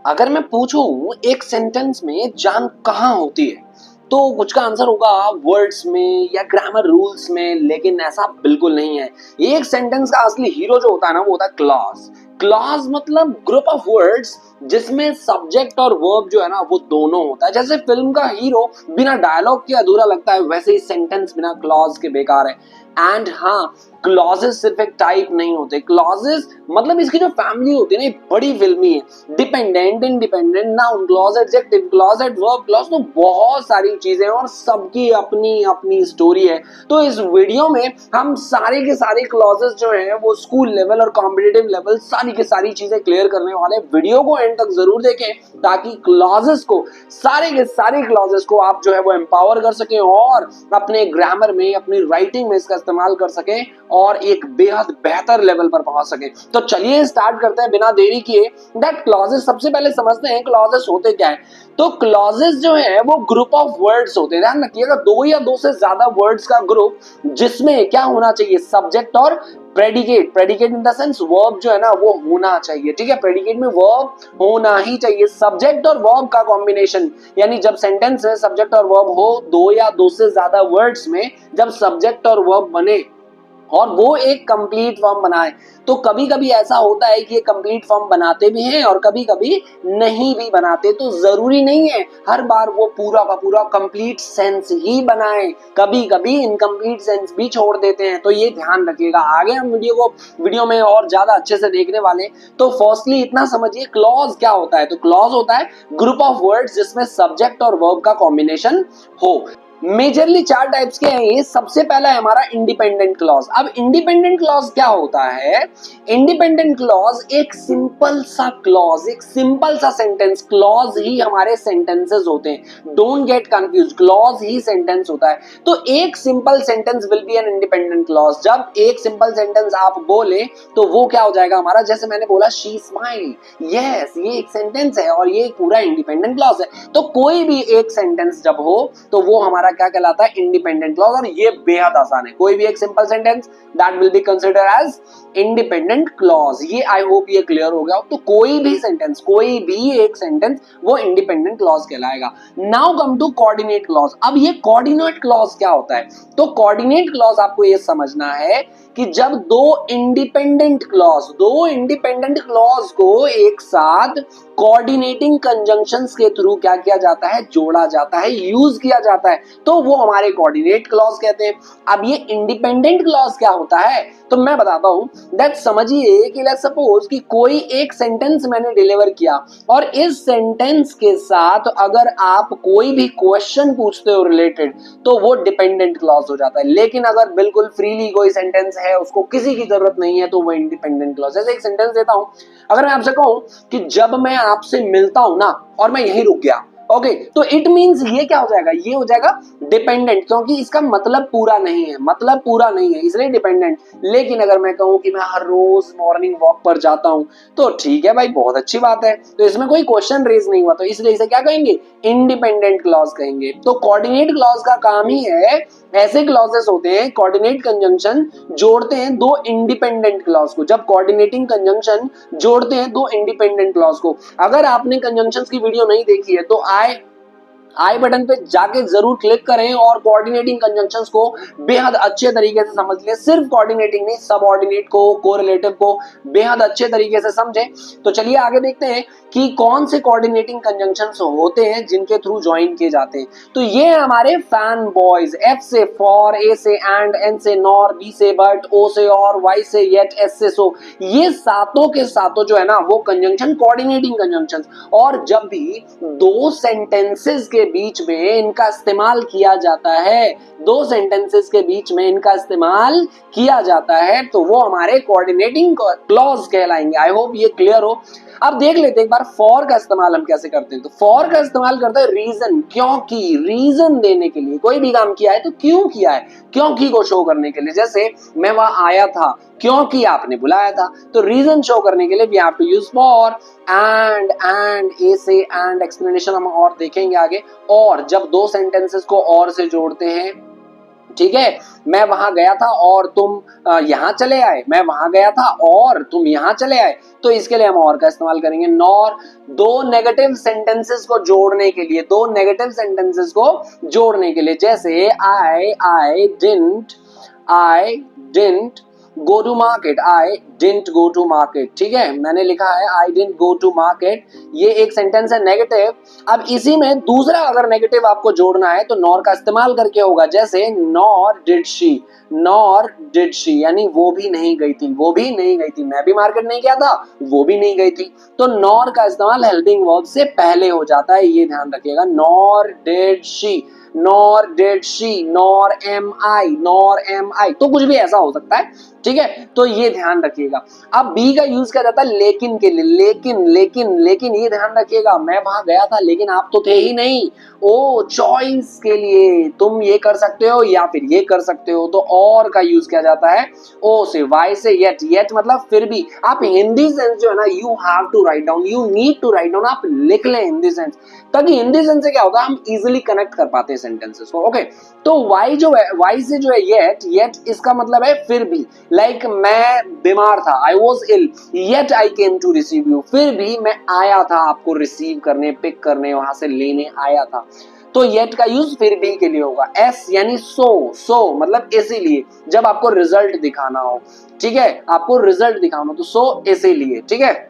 अगर मैं पूछूं एक सेंटेंस में जान कहाँ होती है, तो कुछ का आंसर होगा वर्ड्स में या ग्रामर रूल्स में, लेकिन ऐसा बिल्कुल नहीं है। एक सेंटेंस का असली हीरो जो होता है ना, वो होता है क्लॉज। क्लॉज मतलब ग्रुप ऑफ वर्ड्स जिसमें सब्जेक्ट और वर्ब जो है ना वो दोनों होता है। जैसे फिल्म का हीरो बिना डायलॉग के अधूरा लगता है, वैसे ही सेंटेंस बिना क्लॉज के बेकार है। एंड हाँ, क्लॉजेस सिर्फ एक टाइप नहीं होते। क्लॉजेस मतलब इसकी जो फैमिली होती है ना, बड़ी फिल्मी है। Dependent, independent, noun clause, adjective clause, adverb clause, तो बहुत सारी चीजें और सबकी अपनी अपनी स्टोरी है। तो इस वीडियो में हम सारे के सारे क्लॉजेस जो हैं वो स्कूल लेवल और कॉम्पिटिटिव लेवल सारी की सारी चीजें क्लियर करने वाले। वीडियो को एंड तक जरूर देखें ताकि क्लॉजेस को, सारे के सारे क्लॉजेस को आप जो है वो एम्पावर कर सकें और अपने ग्रामर में, अपनी राइटिंग में इसका इस्तेमाल कर सकें और एक बेहद बेहतर लेवल पर पहुंच सके। तो चलिए स्टार्ट करते हैं बिना देरी किए। दैट क्लॉजेस, सबसे पहले समझते हैं क्लॉजेस होते क्या है। तो क्लॉजेस जो है वो ग्रुप ऑफ वर्ड्स होते हैं। ध्यान रखिएगा, दो या दो से ज्यादा वर्ड्स का ग्रुप जिसमें क्या होना चाहिए, सब्जेक्ट और predicate. Predicate in the sense verb जो है ना वो होना चाहिए। ठीक है, प्रेडिकेट में वर्ब होना ही चाहिए। सब्जेक्ट और वर्ब का कॉम्बिनेशन, यानी जब सेंटेंस में सब्जेक्ट और वर्ब हो, दो या दो से ज्यादा वर्ड्स में जब सब्जेक्ट और वर्ब बने और वो एक कंप्लीट फॉर्म बनाए, तो कभी कभी ऐसा होता है कि ये कंप्लीट फॉर्म बनाते भी हैं और कभी कभी नहीं भी बनाते। तो जरूरी नहीं है हर बार वो पूरा का पूरा कंप्लीट सेंस ही बनाए, कभी कभी इनकम्प्लीट सेंस भी छोड़ देते हैं। तो ये ध्यान रखिएगा। आगे हम वीडियो में और ज्यादा अच्छे से देखने वाले। तो फर्स्टली इतना समझिए क्लॉज क्या होता है। तो क्लॉज होता है ग्रुप ऑफ वर्ड्स जिसमें सब्जेक्ट और वर्ब का कॉम्बिनेशन हो। मेजरली चार टाइप्स के हैं ये। सबसे पहला है हमारा इंडिपेंडेंट क्लॉज। अब इंडिपेंडेंट क्लॉज क्या होता है? इंडिपेंडेंट क्लॉज एक सिंपल सा क्लॉज, एक सिंपल सा सेंटेंस, क्लॉज ही हमारे सेंटेंसेस होते हैं। Don't get confuse, clause he sentence होता है। तो एक simple sentence will be an independent clause. जब एक सिंपल सेंटेंस आप बोले तो वो क्या हो जाएगा हमारा, जैसे मैंने बोला शी स्माइल, यस, ये एक सेंटेंस है और ये पूरा इंडिपेंडेंट क्लॉज है। तो कोई भी एक सेंटेंस जब हो तो वो हमारा क्या कहलाता है, इंडिपेंडेंट क्लॉज। और ये बेहद आसान है, कोई भी एक simple sentence that will be considered as independent clause. ये आई होप ये क्लियर हो गया। तो कोई भी सेंटेंस, कोई भी एक सेंटेंस वो इंडिपेंडेंट क्लॉज कहलाएगा। Now come to coordinate clause. अब ये कोऑर्डिनेट क्लॉज क्या होता है? तो कोऑर्डिनेट क्लॉज आपको ये समझना है कि जब दो इंडिपेंडेंट क्लॉज को एक साथ कोऑर्डिनेटिंग कंजंक्शंस के थ्रू क्या किया जाता है, जोड़ा जाता है, यूज किया जाता है, तो वो हमारे कोऑर्डिनेट क्लॉज कहते हैं। अब ये इंडिपेंडेंट क्लॉज क्या होता है तो मैं बताता हूं। दैट समझिए कि लेट्स सपोज कि कोई एक सेंटेंस मैंने डिलीवर किया और इस सेंटेंस के साथ अगर आप कोई भी क्वेश्चन पूछते हो रिलेटेड, तो वो डिपेंडेंट क्लॉज हो जाता है। लेकिन अगर बिल्कुल फ्रीली कोई सेंटेंस है, उसको किसी की जरूरत नहीं है, तो वो इंडिपेंडेंट क्लॉज। जैसे एक सेंटेंस देता हूं, अगर मैं आपसे कहूं कि जब मैं आपसे मिलता हूं ना और मैं यहीं रुक गया, ओके, तो इट मींस ये क्या हो जाएगा, ये हो जाएगा डिपेंडेंट, क्योंकि इसका मतलब पूरा नहीं है, मतलब पूरा नहीं है, इसलिए डिपेंडेंट। लेकिन अगर मैं कहूं कि मैं हर रोज मॉर्निंग वॉक पर जाता हूं, तो ठीक है भाई, बहुत अच्छी बात है, तो इसमें कोई क्वेश्चन रेज नहीं हुआ, तो इसलिए इसे क्या कहेंगे, इंडिपेंडेंट क्लॉज कहेंगे। तो कोऑर्डिनेट क्लॉज का काम ही है, ऐसे क्लॉजेस होते हैं, कोऑर्डिनेट कंजंक्शन जोड़ते हैं दो इंडिपेंडेंट क्लॉज को। जब कोऑर्डिनेटिंग कंजंक्शन जोड़ते हैं दो इंडिपेंडेंट क्लॉज को। अगर आपने कंजंक्शंस की वीडियो नहीं देखी है तो आई बटन पे जाके जरूर क्लिक करें और कोऑर्डिनेटिंग कंजंक्शंस को बेहद अच्छे तरीके से समझ लें। सिर्फ कोऑर्डिनेटिंग नहीं, सबऑर्डिनेट को, कोरिलेटिव को बेहद अच्छे तरीके से समझें। तो चलिए आगे देखते हैं कि कौन से कोऑर्डिनेटिंग कंजंक्शंस होते हैं जिनके थ्रू ज्वाइन किए जाते हैं। तो ये हमारे फैन बॉयज, एफ से फॉर, ए से एंड, एन से नॉर, बी से बट, ओ से और, वाई से येट, एस से सो, ये सातों के सातों जो है ना वो कंजंक्शन कोऑर्डिनेटिंग कंजंक्शंस। और जब भी दो सेंटेंसेस के बीच में इनका इस्तेमाल किया जाता है, दो सेंटेंसेस के बीच में इनका इस्तेमाल किया जाता है, तो वो हमारे कोऑर्डिनेटिंग क्लॉज कहलाएंगे। आई होप ये क्लियर हो। अब देख लेते हैं एक बार फॉर का इस्तेमाल हम कैसे करते हैं। तो फॉर का इस्तेमाल करते हैं रीजन, क्योंकि, रीजन देने के लिए। कोई भी काम किया है तो क्यों किया है, क्योंकि को शो करने के लिए। जैसे मैं वहां आया था क्योंकि आपने बुलाया था, तो रीजन शो करने के लिए we have to use for. And A से एंड एक्सप्लेनेशन हम और देखेंगे आगे। और जब दो सेंटेंसेस को और से जोड़ते हैं ठीक है, मैं वहां गया था और तुम यहाँ चले आए, मैं वहां गया था और तुम यहाँ चले आए, तो इसके लिए हम और का इस्तेमाल करेंगे नॉर। दो नेगेटिव सेंटेंसेस को जोड़ने के लिए, दो नेगेटिव सेंटेंसेस को जोड़ने के लिए, जैसे I didn't go to market, I didn't go to market, ठीक है, मैंने लिखा है I didn't go to market, ये एक सेंटेंस है नेगेटिव। अब इसी में दूसरा अगर नेगेटिव आपको जोड़ना है तो नॉर का इस्तेमाल करके होगा, जैसे नॉर डिड शी, यानी वो भी नहीं गई थी, वो भी नहीं गई थी, मैं भी मार्केट नहीं गया था, वो भी नहीं गई थी। तो नॉर का इस्तेमाल हेल्पिंग वर्ब से पहले हो जाता है, ये ध्यान रखिएगा, nor did she, nor did she, nor am I, तो कुछ भी ऐसा हो सकता है, ठीक है, तो ये ध्यान रखिएगा। अब बी का यूज किया जाता है लेकिन के लिए, लेकिन ये ध्यान रखिएगा, मैं वहां गया था लेकिन आप तो थे ही नहीं, ओ चॉइस के लिए, तुम ये कर सकते हो या फिर ये कर सकते हो, तो और का यूज किया जाता है ओ से, वाई से येट मतलब फिर भी। आप हिंदी सेंस जो है ना, you have to write down, you need to write down, आप लिख लें हिंदी सेंस, ताकि हिंदी सेंस से क्या होता है, हम इजिली कनेक्ट कर पाते हैं सेंटेंसेस को, ओके। तो वाई जो है, वाई से जो है येट इसका मतलब है फिर भी, लाइक मैं बीमार था, I was ill, yet I came to receive you, फिर भी मैं आया था आपको रिसीव करने, पिक करने, वहां से लेने आया था, तो येट का यूज फिर भी के लिए होगा। एस यानी सो मतलब इसीलिए, जब आपको रिजल्ट दिखाना हो, ठीक है, आपको रिजल्ट दिखाना हो तो सो इसीलिए, ठीक है।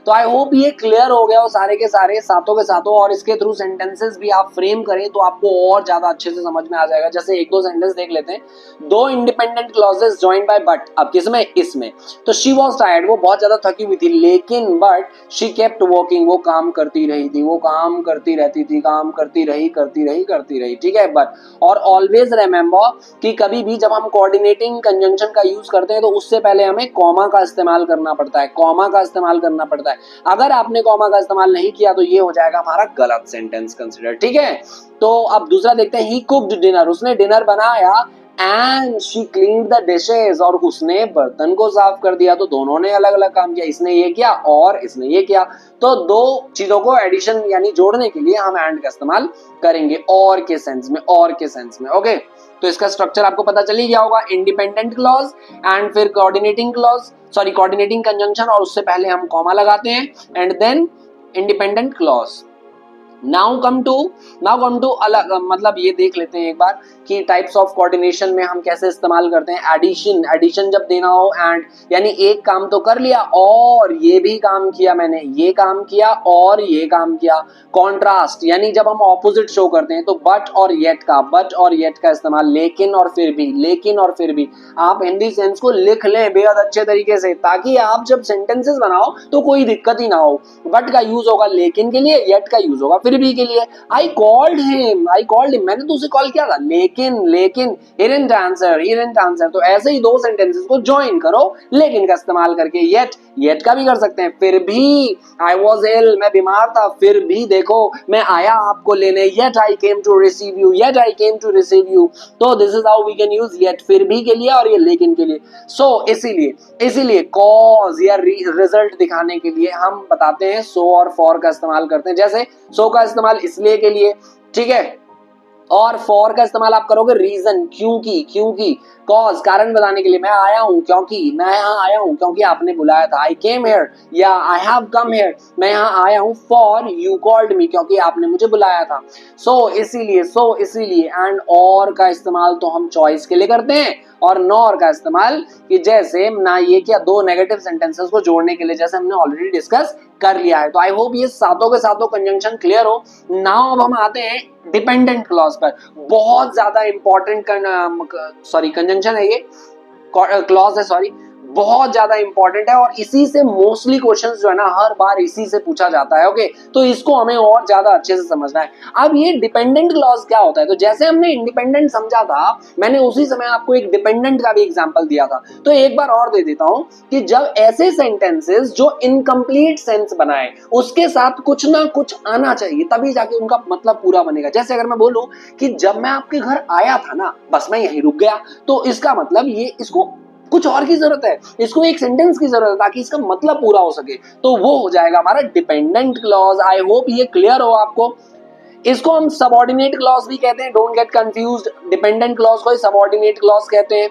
तो आई होप ये क्लियर हो गया हो सारे के सारे, सातों के सातों, और इसके थ्रू सेंटेंसेस भी आप फ्रेम करें तो आपको और ज्यादा अच्छे से समझ में आ जाएगा। जैसे एक दो सेंटेंस देख लेते हैं, दो independent clauses joined by but, अब किसमें, इसमें, तो शी वाज टायर्ड, वो बहुत ज्यादा थकी हुई थी, लेकिन बट शी केप्ट वर्किंग, वो काम करती रही थी, वो काम करती रहती थी, काम करती रही, ठीक है, बट। और ऑलवेज रिमेंबर कि कभी भी जब हम कोऑर्डिनेटिंग कंजंक्शन का यूज करते हैं तो उससे पहले हमें कॉमा का इस्तेमाल करना पड़ता है, कॉमा का इस्तेमाल करना पड़ता है। अगर आपने कॉमा का इस्तेमाल नहीं किया तो ये हो जाएगा हमारा गलत सेंटेंस कंसीडर, ठीक है। तो अब दूसरा देखते हैं, ही कुक्ड डिनर, उसने डिनर बनाया, and she cleaned the dishes, और उसने बर्तन को साफ कर दिया, तो दोनों ने अलग अलग काम किया, इसने ये किया और इसने ये किया, तो दो चीजों को एडिशन यानी जोड़ने के लिए हम एंड का इस्तेमाल करेंगे और के सेंस में, ओके। तो इसका स्ट्रक्चर आपको पता चल ही गया होगा, इंडिपेंडेंट क्लॉज एंड फिर coordinating clause, sorry coordinating conjunction, और उससे पहले हम कॉमा लगाते हैं, and then independent clause. Now come to अलग, मतलब ये देख लेते हैं एक बार कि टाइप्स ऑफ कोऑर्डिनेशन में हम कैसे इस्तेमाल करते हैं। एडिशन जब देना हो, एंड यानी एक काम तो कर लिया और ये भी काम किया, मैंने ये काम किया और ये काम किया। कॉन्ट्रास्ट यानी जब हम ऑपोजिट शो करते हैं तो बट और येट का इस्तेमाल, लेकिन और फिर भी आप हिंदी सेंस को लिख लें बेहद अच्छे तरीके से, ताकि आप जब सेंटेंसेस बनाओ तो कोई दिक्कत ही ना हो। बट का यूज होगा लेकिन के लिए, येट का यूज होगा फिर भी के लिए। आई कॉल्ड हिम, मैंने तो उसे कॉल किया था, लेकिन he didn't answer, तो ऐसे ही दो सेंटेंसेस को ज्वाइन करो लेकिन का इस्तेमाल करके। येट का भी कर सकते हैं, फिर भी, आई वॉज इल, मैं बीमार था, फिर भी देखो मैं आया आपको लेने, yet I came to receive you, तो this is how we can use yet फिर भी के लिए और ये लेकिन के लिए। सो इसीलिए कॉज या रिजल्ट दिखाने के लिए हम बताते हैं सो और फॉर का इस्तेमाल करते हैं। जैसे सो का इस्तेमाल इसलिए के लिए, ठीक है, और फॉर का इस्तेमाल आप करोगे रीजन, क्योंकि, कॉज कारण बताने के लिए, मैं आया हूं क्योंकि आपने बुलाया था, आई केम हियर या आई हैव कम हियर, मैं यहाँ आया हूं, फॉर यू कॉल्ड मी, क्योंकि आपने मुझे बुलाया था। सो इसीलिए एंड और का इस्तेमाल तो हम चॉइस के लिए करते हैं, और नॉर का इस्तेमाल कि जैसे ना ये क्या, दो नेगेटिव सेंटेंसेस को जोड़ने के लिए, जैसे हमने ऑलरेडी डिस्कस कर लिया है। तो आई होप ये सातों के सातों कंजंक्शन क्लियर हो। नाउ अब हम आते हैं डिपेंडेंट क्लॉज पर, बहुत ज्यादा इंपॉर्टेंट कंजंक्शन है ये, क्लॉज है, सॉरी, बहुत ज्यादा इंपॉर्टेंट है, और इसी से मोस्टली क्वेश्चंस जो है ना हर बार इसी से पूछा जाता है, ओके। तो इसको हमें और ज्यादा अच्छे से समझना है। अब ये डिपेंडेंट क्लॉज क्या होता है, तो जैसे हमने इंडिपेंडेंट समझा था, मैंने उसी समय आपको एक डिपेंडेंट का भी एग्जांपल दिया था, तो एक बार और दे देता हूं कि जब ऐसे सेंटेंसेस जो इनकम्प्लीट सेंस बनाए उसके साथ कुछ ना कुछ आना चाहिए, तभी जाके उनका मतलब पूरा बनेगा। जैसे अगर मैं बोलूं कि जब मैं आपके घर आया था ना, बस मैं यहीं रुक गया, तो इसका मतलब ये, इसको कुछ और की जरूरत है, इसको एक सेंटेंस की जरूरत है ताकि इसका मतलब पूरा हो सके, तो वो हो जाएगा हमारा डिपेंडेंट क्लॉज। आई होप ये क्लियर हो आपको। इसको हम सबऑर्डिनेट क्लॉज भी कहते हैं, don't get confused. Dependent clause को सबऑर्डिनेट क्लॉज कहते हैं।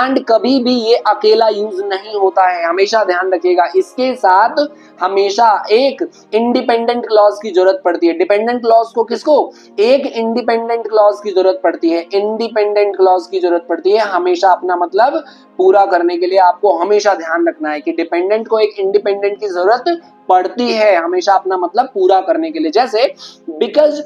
एंड कभी भी ये अकेला यूज नहीं होता है, हमेशा ध्यान रखिएगा, इसके साथ हमेशा एक इंडिपेंडेंट क्लॉज की जरूरत पड़ती है। डिपेंडेंट क्लॉज को किसको? एक इंडिपेंडेंट क्लॉज की जरूरत पड़ती है, इंडिपेंडेंट क्लॉज की जरूरत पड़ती है हमेशा अपना मतलब पूरा करने के लिए। आपको हमेशा ध्यान रखना है कि डिपेंडेंट को एक इंडिपेंडेंट की जरूरत पड़ती है हमेशा अपना मतलब पूरा करने के लिए। जैसे बिकॉज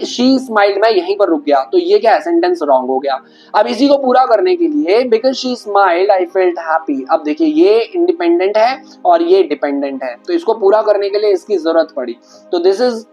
शी स्माइल्ड, मैं यहीं पर रुक गया तो ये क्या है? सेंटेंस रॉन्ग हो गया। अब इसी को पूरा करने के लिए because she smiled I felt happy. अब देखिए ये इंडिपेंडेंट है और ये डिपेंडेंट है, तो इसको पूरा करने के लिए इसकी जरूरत पड़ी। तो दिस इज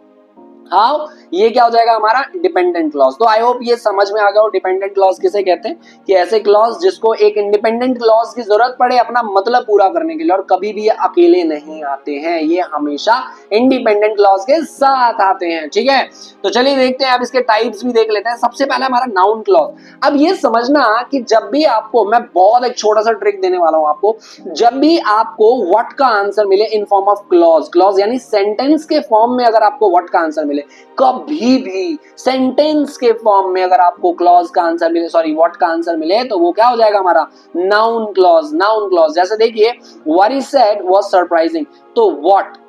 हाउ, ये क्या हो जाएगा हमारा? Dependent clause. तो आई होप ये समझ में आ गया हो डिपेंडेंट क्लॉज किसे कहते हैं, कि ऐसे क्लॉज जिसको एक इंडिपेंडेंट क्लॉज की जरूरत पड़े अपना मतलब पूरा करने के लिए, और कभी भी ये अकेले नहीं आते हैं, ये हमेशा इंडिपेंडेंट क्लॉज के साथ आते हैं। ठीक है, तो चलिए देखते हैं, अब इसके टाइप्स भी देख लेते हैं। सबसे पहला हमारा नाउन क्लॉज। अब ये समझना कि जब भी आपको, मैं बहुत एक छोटा सा ट्रिक देने वाला हूं आपको, जब भी आपको व्हाट का आंसर मिले in form of clause, clause यानी सेंटेंस के फॉर्म में अगर आपको व्हाट का आंसर मिले, कभी भी सेंटेंस के फॉर्म में अगर आपको क्लॉज का आंसर मिले, सॉरी व्हाट का आंसर मिले, तो वो क्या हो जाएगा हमारा? Noun clause. नाउन क्लॉज जैसे देखिए what he said was surprising, तो व्हाट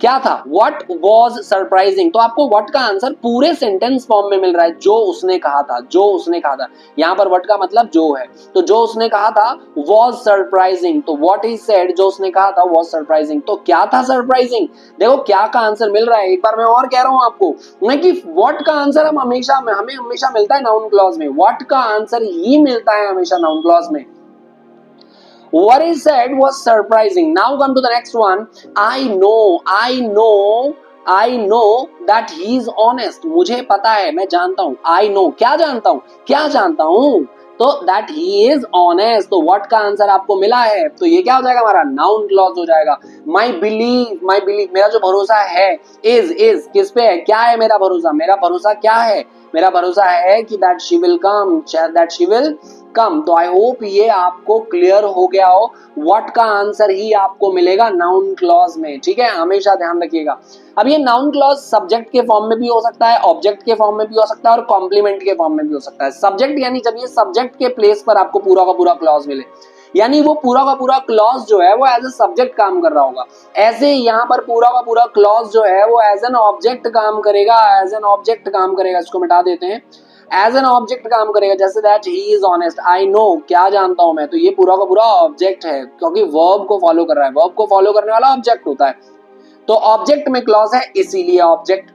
क्या था? व्हाट वाज सरप्राइजिंग, तो आपको व्हाट का आंसर पूरे सेंटेंस फॉर्म में मिल रहा है, जो उसने कहा था, जो उसने कहा था। यहां पर व्हाट का मतलब जो है, तो जो उसने कहा था वाज सरप्राइजिंग, तो व्हाट ही सेड जो उसने कहा था वाज सरप्राइजिंग, तो क्या था सरप्राइजिंग? देखो क्या का आंसर मिल रहा है। एक बार मैं और कह रहा हूं आपको, नहीं कि व्हाट का आंसर हमें हमेशा मिलता है नाउन क्लॉज में, व्हाट का आंसर ही मिलता है हमेशा नाउन क्लॉज में। What he said was surprising. Now come to the next one. I know that he is honest. मुझे पता है, मैं जानता हूँ। I know, क्या जानता हूँ? क्या जानता हूँ? तो that he is honest, तो what का आंसर आपको मिला है, तो ये क्या हो जाएगा हमारा? नाउन क्लॉज हो जाएगा। My belief, मेरा जो भरोसा है, is किस पे है? क्या है मेरा भरोसा? मेरा भरोसा क्या है? मेरा भरोसा है कि that she will come, तो आई होप ये आपको क्लियर हो गया हो। व्हाट का आंसर ही आपको मिलेगा नाउन क्लॉज में। ठीक है, हमेशा ध्यान रखिएगा। अब ये नाउन क्लॉज सब्जेक्ट के फॉर्म में भी हो सकता है, ऑब्जेक्ट के फॉर्म में भी हो सकता है, और कॉम्प्लीमेंट के फॉर्म में भी हो सकता है। सब्जेक्ट यानी जब ये सब्जेक्ट के प्लेस पर आपको पूरा का पूरा क्लॉज मिले, यानी वो पूरा का पूरा क्लॉज जो है वो एज ए सब्जेक्ट काम कर रहा होगा। ऐसे यहाँ पर पूरा का पूरा क्लॉज जो है वो एज एन ऑब्जेक्ट काम करेगा, एज एन ऑब्जेक्ट काम करेगा। इसको मिटा देते हैं, एज एन ऑब्जेक्ट काम करेगा। जैसे that he is honest, I know, क्या जानता हूं मैं, तो ये पूरा का पूरा ऑब्जेक्ट है, क्योंकि वर्ब को फॉलो कर रहा है। वर्ब को फॉलो करने वाला ऑब्जेक्ट होता है, तो ऑब्जेक्ट में क्लॉज है, इसीलिए ऑब्जेक्ट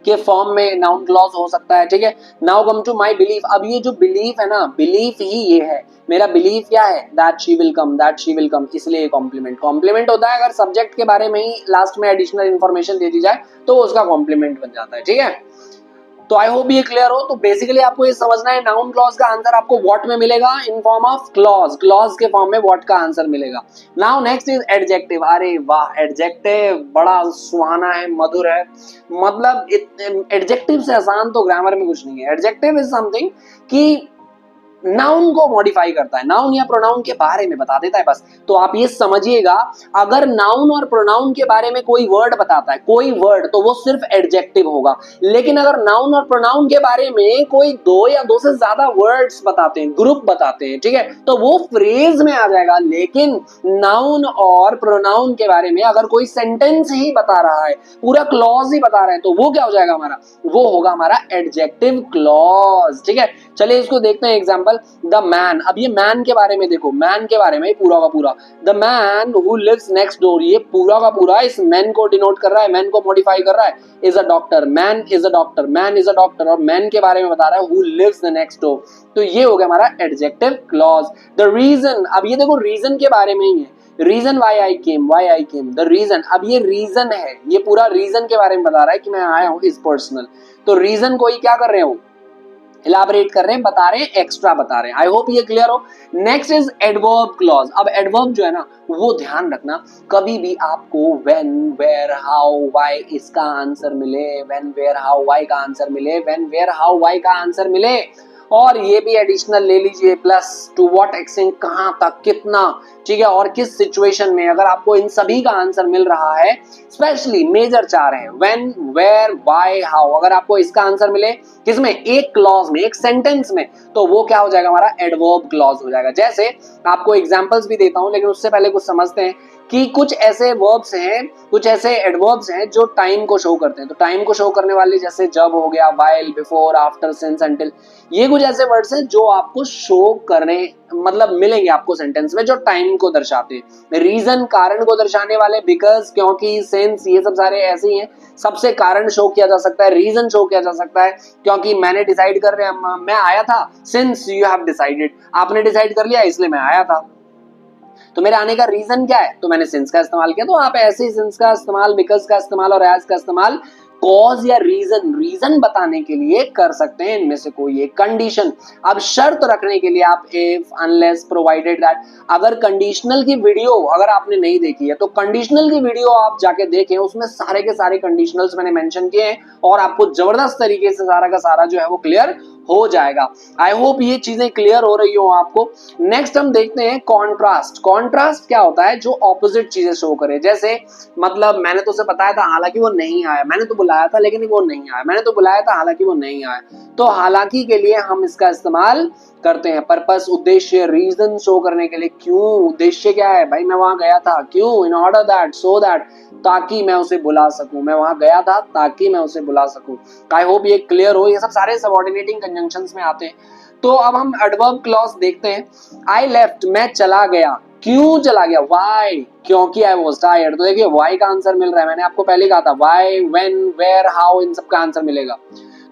के फॉर्म में नाउन क्लॉज हो सकता है। ठीक है, now come to my belief. अब ये जो बिलीफ है ना, बिलीफ ही ये है, मेरा बिलीफ क्या है? दैट शी विल कम, इसलिए कॉम्प्लीमेंट होता है। अगर सब्जेक्ट के बारे में ही लास्ट में एडिशनल इंफॉर्मेशन दे दी जाए तो उसका कॉम्प्लीमेंट बन जाता है। ठीक है, तो आई होप ये क्लियर हो। तो बेसिकली आपको ये समझना है, नाउन क्लॉज का आंसर आपको व्हाट में मिलेगा in form of clause, clause के फॉर्म में व्हाट का आंसर मिलेगा। Now next is adjective. अरे वाह, एडजेक्टिव बड़ा सुहाना है, मधुर है। मतलब एडजेक्टिव से आसान तो ग्रामर में कुछ नहीं है। एडजेक्टिव इज समथिंग कि नाउन को मॉडिफाई करता है, नाउन या प्रोनाउन के बारे में बता देता है बस। तो आप ये समझिएगा, अगर नाउन और प्रोनाउन के बारे में कोई वर्ड बताता है, कोई वर्ड, तो वो सिर्फ एडजेक्टिव होगा। लेकिन अगर नाउन और प्रोनाउन के बारे में कोई दो या दो से ज्यादा वर्ड्स बताते हैं, ग्रुप बताते हैं, ठीक है, तो वो फ्रेज में आ जाएगा। लेकिन नाउन और प्रोनाउन के बारे में अगर कोई सेंटेंस ही बता रहा है, पूरा क्लॉज ही बता रहा है, तो वो क्या हो जाएगा हमारा? वो होगा हमारा एडजेक्टिव क्लॉज। ठीक है, चलिए इसको देखते हैं एग्जांपल। द मैन, अब ये मैन के बारे में देखो, मैन के बारे में पूरा का पूरा, the man who lives next door, ये पूरा का पूरा इस मैन को डिनोट कर रहा है, मैन को मॉडिफाई कर रहा है। Is a doctor, man is a doctor, man is a doctor, और मैन के बारे में बता रहा है who lives the next door, तो ये हो गया हमारा एडजेक्टिव क्लॉज। द रीजन, अब ये देखो रीजन के बारे में ही है, reason why I came, the reason, अब ये रीजन है, ये पूरा रीजन के बारे में बता रहा है कि मैं आया हूं, इज पर्सनल। तो रीजन को ही क्या कर रहे हो? इलाबरेट कर रहे हैं, बता रहे हैं, एक्स्ट्रा बता रहे हैं। आई होप ये क्लियर हो। Next is adverb clause. अब एडवर्ब जो है ना, वो ध्यान रखना, कभी भी आपको व्हेन, वेयर, हाउ, व्हाई इसका आंसर मिले, व्हेन, वेयर, हाउ, व्हाई का आंसर मिले, व्हेन, वेयर, हाउ, व्हाई का आंसर मिले, और ये भी एडिशनल ले लीजिए, प्लस टू व्हाट एक्सटेंट, कहां तक, कितना, ठीक है, और किस सिचुएशन में। अगर आपको इन सभी का आंसर मिल रहा है, स्पेशली मेजर 4 है, व्हेन, वेयर, व्हाई, हाउ, अगर आपको इसका आंसर मिले किसमें, एक क्लॉज में, एक सेंटेंस में, तो वो क्या हो जाएगा, हमारा एडवर्ब क्लॉज हो जाएगा। जैसे आपको एग्जांपल्स भी देता हूं, लेकिन उससे पहले कुछ समझते हैं कि कुछ ऐसे वर्ब्स हैं, कुछ ऐसे एडवर्ब्स हैं जो टाइम को शो करते हैं। तो टाइम को शो करने वाले जैसे जब हो गया, while, before, after, since, until, ये कुछ ऐसे वर्ड्स हैं जो आपको शो करने, मतलब मिलेंगे आपको सेंटेंस में, जो टाइम को दर्शाते हैं। रीजन, कारण को दर्शाने वाले, बिकॉज, क्योंकि, सिंस, ये सब सारे ऐसे ही हैं। सबसे कारण शो किया जा सकता है, रीजन शो किया जा सकता है, क्योंकि मैंने डिसाइड कर रहे, मैं आया था, सिंस यू हैव डिसाइडेड, आपने डिसाइड कर लिया इसलिए मैं आया था। तो मेरे आने का रीजन क्या है, तो मैंने सिंस का इस्तेमाल किया। तो आप ऐसे ही सिंस का इस्तेमाल, बिकॉज का इस्तेमाल और एज का इस्तेमाल कॉज या रीजन बताने के लिए कर सकते हैं, इनमें से कोई एक। कंडीशन, अब शर्त रखने के लिए आप इफ, अनलेस, प्रोवाइडेड दैट। अगर कंडीशनल की वीडियो अगर आपने नहीं देखी है, तो कंडीशनल की वीडियो आप जाके देखें, उसमें सारे के सारे कंडीशनल्स मैंने मेंशन किए हैं और आपको जबरदस्त तरीके से सारा का सारा जो है वो क्लियर हो जाएगा। आई होप ये चीजें क्लियर हो रही हो आपको। नेक्स्ट हम देखते हैं कॉन्ट्रास्ट। कॉन्ट्रास्ट क्या होता है, जो ऑपोजिट चीजें शो करे। जैसे मतलब मैंने तो उसे बताया था हालांकि वो नहीं आया, मैंने तो बुलाया था लेकिन वो नहीं आया, मैंने तो बुलाया था हालांकि वो नहीं आया। तो हालांकि के लिए हम इसका इस्तेमाल करते हैं। पर्पस, उद्देश्य, रीजन शो करने के लिए। क्यों, उद्देश्य क्या है भाई, मैं वहां गया था, क्यों, in order that, so that, ताकि मैं उसे बुला सकूं, मैं वहां गया था ताकि मैं उसे बुला सकूं। आई होप ये क्लियर हो। ये सब सारे सबऑर्डिनेटिंग कंजंक्शंस में आते हैं। तो अब हम एडवर्ब क्लॉज देखते हैं। आई लेफ्ट, मैं चला गया, क्यों चला गया, व्हाई, क्योंकि आई वाज टायर्ड। तो देखिए व्हाई का आंसर मिल रहा है, मैंने आपको पहले कहा था व्हाई, व्हेन, वेयर, हाउ, इन सब का आंसर मिलेगा।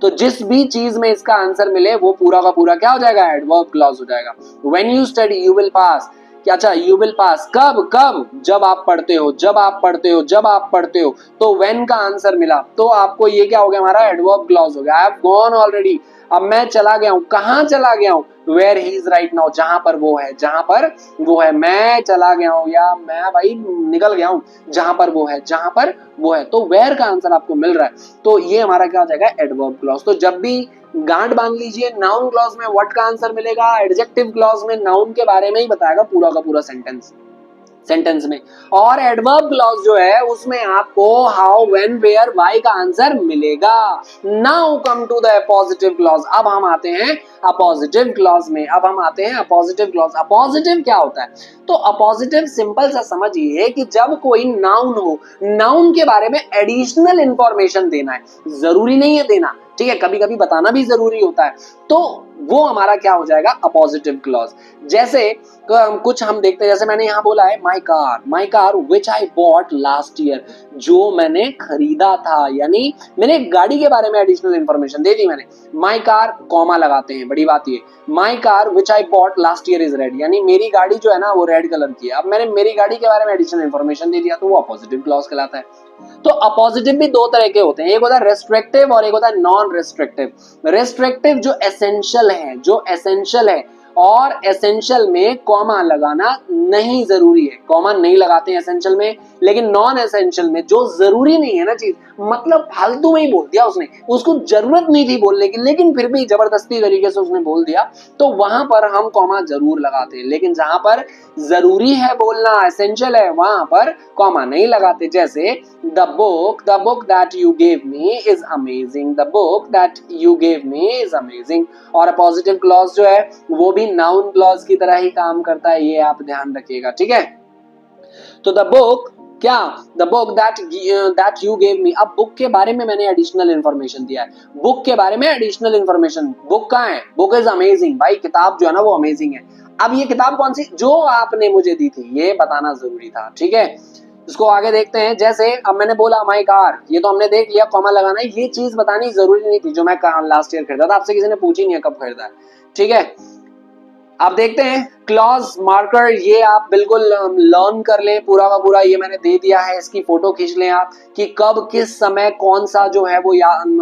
तो जिस भी चीज में इसका आंसर मिले वो पूरा का पूरा क्या हो जाएगा, एडवर्ब क्लॉज हो जाएगा। When you study you will pass, अच्छा यू विल पास, कब, कब, जब आप पढ़ते हो, जब आप पढ़ते हो, जब आप पढ़ते हो। तो व्हेन का आंसर मिला, तो आपको ये क्या हो गया, हमारा एडवर्ब क्लॉज हो गया। आई हैव गॉन ऑलरेडी, अब मैं चला गया हूं, कहां चला गया हूं, where he is right now, जहां पर वो है, जहां पर वो है। मैं चला गया हूं या मैं भाई निकल गया हूं, जहां पर वो है, जहां पर वो है। तो वेयर का आंसर आपको मिल रहा है, तो ये हमारा क्या हो जाएगा, एडवर्ब क्लॉज। तो जब भी गांठ बांध लीजिए, नाउन क्लॉज में व्हाट का आंसर मिलेगा, एडजेक्टिव क्लॉज में नाउन के बारे में ही बताएगा पूरा का पूरा सेंटेंस में। और एडवर्ब क्लॉज जो है उसमें आपको हाउ, व्हेन, वेयर, व्हाई का आंसर मिलेगा। Now come to the appositive clause. अब हम आते हैं अपोजिटिव क्लॉज में। अब हम आते हैं अपोजिटिव क्लॉज। अपोजिटिव क्या होता है, तो अपोजिटिव सिंपल सा समझिए कि जब कोई नाउन हो, नाउन के बारे में एडिशनल इंफॉर्मेशन देना है, जरूरी नहीं है देना, ठीक है, कभी कभी बताना भी जरूरी होता है, तो वो हमारा क्या हो जाएगा, अपोजिटिव क्लॉज। जैसे कुछ हम देखते हैं, जैसे मैंने यहां बोला है my car which I bought last year, जो मैंने खरीदा था, यानी मैंने गाड़ी के बारे में एडिशनल इंफॉर्मेशन दे दी मैंने। माई कार कॉमा लगाते हैं, बड़ी बात ये, my car which I bought last year is red, यानी मेरी गाड़ी जो है ना वो रेड कलर की है। अब मैंने मेरी गाड़ी के बारे में एडिशनल इंफॉर्मेशन दे दिया, तो वो अपोजिटिव क्लॉज कहलाता है। तो अपोजिटिव भी दो तरह के होते हैं, एक होता है रेस्ट्रिक्टिव और एक होता है नॉन रेस्ट्रिक्टिव। रेस्ट्रिक्टिव जो एसेंशियल है, जो एसेंशियल है, और एसेंशियल में कॉमा लगाना नहीं जरूरी है, कॉमा नहीं लगाते हैं एसेंशियल में। लेकिन नॉन एसेंशियल में जो जरूरी नहीं है ना चीज, मतलब फालतू में ही बोल दिया उसने, उसको जरूरत नहीं थी बोलने की, लेकिन फिर भी जबरदस्ती तरीके से उसने बोल दिया, तो वहां पर हम कॉमा जरूर लगाते हैं। लेकिन जहां पर जरूरी है बोलना, एसेंशियल है, वहां पर कॉमा नहीं लगाते। जैसे the book that you gave me is amazing, the book that you gave me is amazing. और पॉजिटिव क्लॉज जो है वो भी नाउन क्लॉज की तरह ही काम करता है, ये आप ध्यान रखिएगा, ठीक है। तो द बुक क्या, the book that you gave me. अब बुक के बारे में मैंने एडिशनल इंफॉर्मेशन दिया है, बुक के बारे में एडिशनल इंफॉर्मेशन, बुक कहाँ है, बुक इज अमेजिंग, भाई किताब जो है ना वो अमेजिंग है। अब ये किताब कौन सी, जो आपने मुझे दी थी, ये बताना जरूरी था, ठीक है। इसको आगे देखते हैं। जैसे अब मैंने बोला माई कार, ये तो हमने देख लिया, कॉमा लगाना है, ये चीज बतानी जरूरी नहीं थी, जो मैं लास्ट ईयर खरीदा था, आपसे किसी ने पूछी नहीं है कब खरीदा है, ठीक है। अब देखते हैं क्लॉज मार्कर, ये आप बिल्कुल लर्न कर लें पूरा का पूरा, ये मैंने दे दिया है, इसकी फोटो खींच लें आप कि कब किस समय कौन सा जो है वो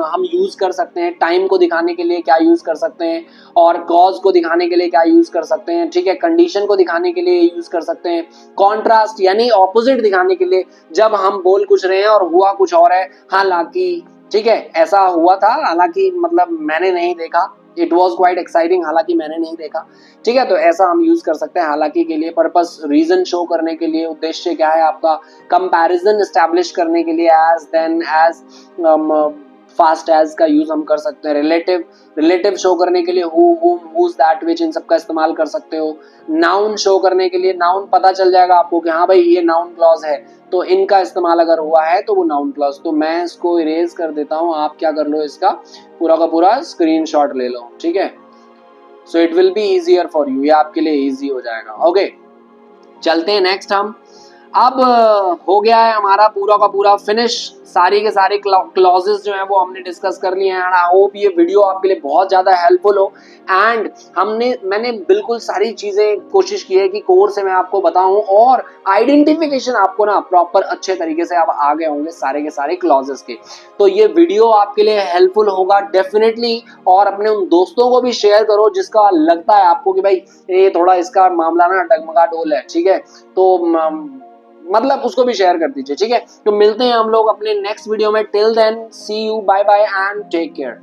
हम यूज कर सकते हैं। टाइम को दिखाने के लिए क्या यूज कर सकते हैं, और कॉज को दिखाने के लिए क्या यूज कर सकते हैं, ठीक है। कंडीशन को दिखाने के लिए यूज कर सकते हैं। कॉन्ट्रास्ट यानी ऑपोजिट दिखाने के लिए, जब हम बोल कुछ रहे हैं और हुआ कुछ और है, हालांकि, ठीक है, ऐसा हुआ था हालांकि, मतलब मैंने नहीं देखा, इट वॉज क्वाइट एक्साइटिंग, हालांकि मैंने नहीं देखा, ठीक है। तो ऐसा हम यूज कर सकते हैं, हालांकि के लिए पर्पस, रीजन शो करने के लिए, उद्देश्य क्या है आपका, कंपैरिजन एस्टैब्लिश करने के लिए, as then as fast as का यूज हम कर सकते हैं, रिलेटिव शो करने के लिए हु, हुम, हुज, दैट, विच, इन सब का इस्तेमाल कर सकते हो। नाउन शो करने के लिए, नाउन पता चल जाएगा आपको कि हाँ भाई ये नाउन क्लॉज है, तो इनका इस्तेमाल अगर हुआ है तो वो नाउन क्लॉज। तो मैं इसको इरेज कर देता हूँ, आप क्या कर लो, इसका पूरा का पूरा स्क्रीनशॉट ले लो, ठीक है। So it will be easier for you, ये आपके लिए इजी हो जाएगा। ओके, चलते हैं नेक्स्ट हम। अब हो गया है हमारा पूरा का पूरा फिनिश, सारी के सारे क्लॉजेस जो हैं वो हमने डिस्कस कर लिए हैं। एंड आई होप ये वीडियो आपके लिए बहुत ज्यादा हेल्पफुल हो। एंड मैंने बिल्कुल सारी चीजें कोशिश की है कि कोर्स से मैं आपको बताऊं, और आइडेंटिफिकेशन आपको ना प्रॉपर अच्छे तरीके से आप आ गए होंगे सारे के सारे क्लॉजेस के। तो ये वीडियो आपके लिए हेल्पफुल होगा डेफिनेटली, और अपने उन दोस्तों को भी शेयर करो जिसका लगता है आपको कि भाई ये थोड़ा इसका मामला ना डगमगा डोल है, ठीक है। तो मतलब उसको भी शेयर कर दीजिए, ठीक है। तो मिलते हैं हम लोग अपने नेक्स्ट वीडियो में। Till then see you, bye bye and take care.